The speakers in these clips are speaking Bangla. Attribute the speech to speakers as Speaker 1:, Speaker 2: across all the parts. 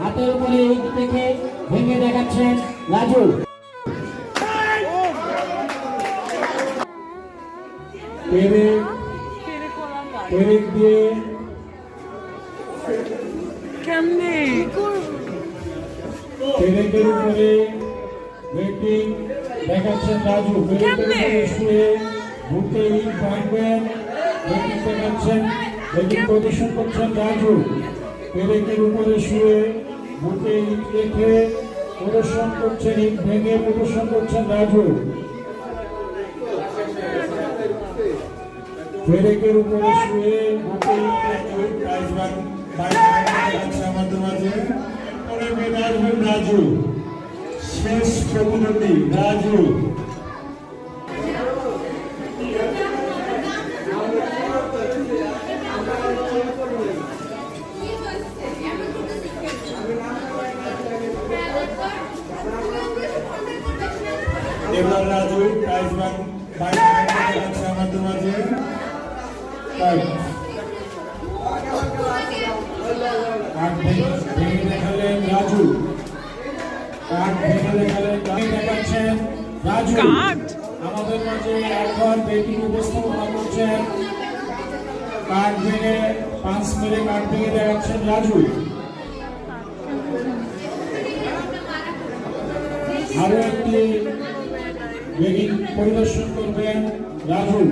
Speaker 1: হাতের উপরে ইট রেখে ভেঙে দেখাচ্ছেন রাজু।
Speaker 2: পেরেক দিয়ে কেমনে পেরেকের উপরে ব্রেকিং দেখাচ্ছেন রাজু। পেরেকের শুয়ে বুকে ইট ভাঙবেন, ব্রেকিং দেখাচ্ছেন, ব্রেকিং প্রদর্শন করছেন রাজু। পেরেকের উপরে শুয়ে বুকে ইট রেখে প্রদর্শন করছেন, ইট ভেঙে প্রদর্শন করছেন রাজু। পেরেকের উপরে শুয়ে বুকে ইট রেখে আমাদের মাঝে রাজু, শেষ প্রতিনিধি রাজু। এবার রাজু প্রাইজ আছে আমাদের মাঝে। দেখালেন রাজু, দেখাচ্ছেন রাজু আমাদের মাঝে। এখন বেটিং উপস্থাপনা করছেন, কাঠ ভেঙে 5 মিনিট কাঠ ভেঙে দেখাচ্ছেন রাজু। আরো একটি বেটিং পরিদর্শন করবেন রাজু।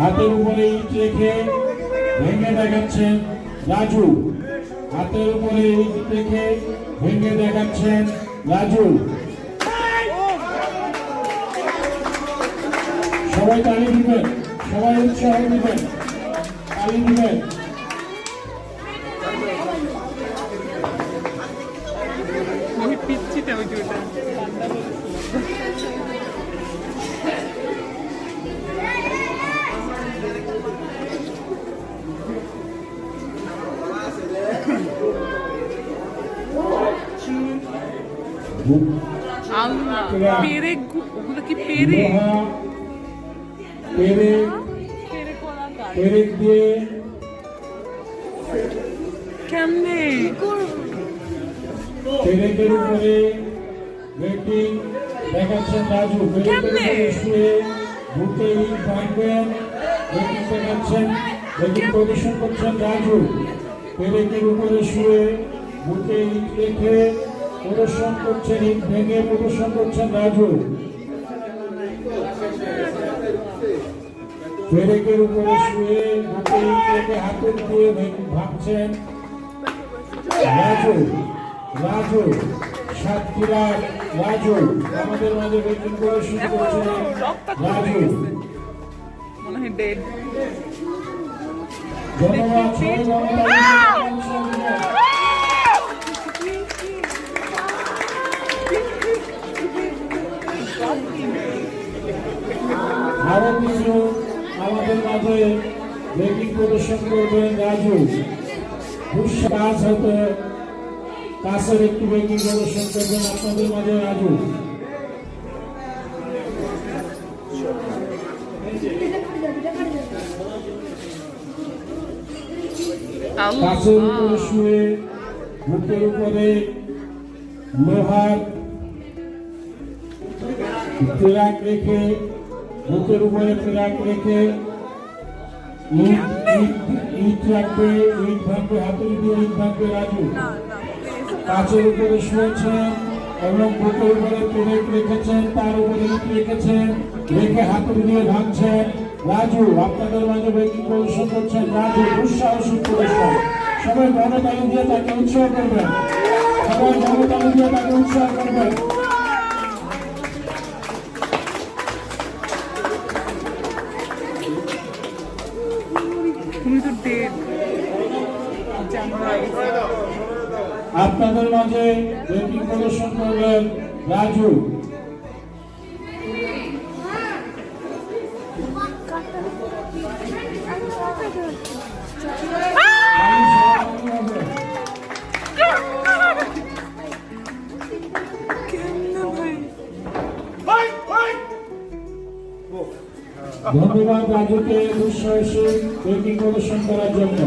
Speaker 2: হাতের উপরে ইট রেখে ভেঙে দেখাচ্ছেন রাজু। হাতের উপরে ইট রেখে ভেঙে দেখাচ্ছেন রাজু। সবাই তালি দিবেন, সবাই উৎসাহ দিবেন, তালি দিবেন। পেরেক দিয়ে কেমনে পেরেকের উপরে ব্রেকিং দেখাচ্ছেন রাজু। পেরেকের শুয়ে বুকে ইট ভাঙবেন, ব্রেকিং দেখাচ্ছেন, ব্রেকিং প্রদর্শন করছেন রাজু। পেরেকের উপরে শুয়ে বুকে ইট রেখে প্রদর্শন করছেন, ইট ভেঙে প্রদর্শন করছেন রাজু। পেরেকের উপরে শুয়ে বুকে ইট রেখে হাতের দিয়ে ভাঙছেন রাজু। রাজু সাতক্ষীরার রাজু আমাদের মাঝে বেটিং করে শুরু করছেন রাজু। ধন্যবাদ সবাই। আরো কিছু আমাদের মাঝে ব্রেকিং প্রদর্শন করবেন রাজু। কাজ হতে কাছের একটি ব্রেকিং প্রদর্শন করবেন আপনাদের মাঝে রাজু। কাছের উপরে শুয়ে বুকের উপরে লোহার পেরাক রেখে, বুকের উপরে পেরাক রেখে ইট রাখবে, ইট ভাঙবে, হাতুড়ি দিয়ে ইট ভাঙবে রাজু। কাছের উপরে শুয়েছেন এবং বুকের উপরে পেরেক রেখেছেন, তার উপরে ইট রেখেছেন, রেখে হাতুড়ি দিয়ে ভাঙছেন রাজু। আপনাদের মাঝে ব্রেকিং প্রদর্শন করছেন রাজু। দুঃসাহসিক প্রদর্শন। সবাই গণতালি দিয়ে তাকে উৎসাহ করবেন, সবাই গণতালি দিয়ে তাকে উৎসাহ করবেন। আপনাদের মাঝে ব্রেকিং প্রদর্শন করবেন রাজু। ধন্যবাদ রাজুকে দুঃসাহসিক ব্রেকিং প্রদর্শন করার জন্য।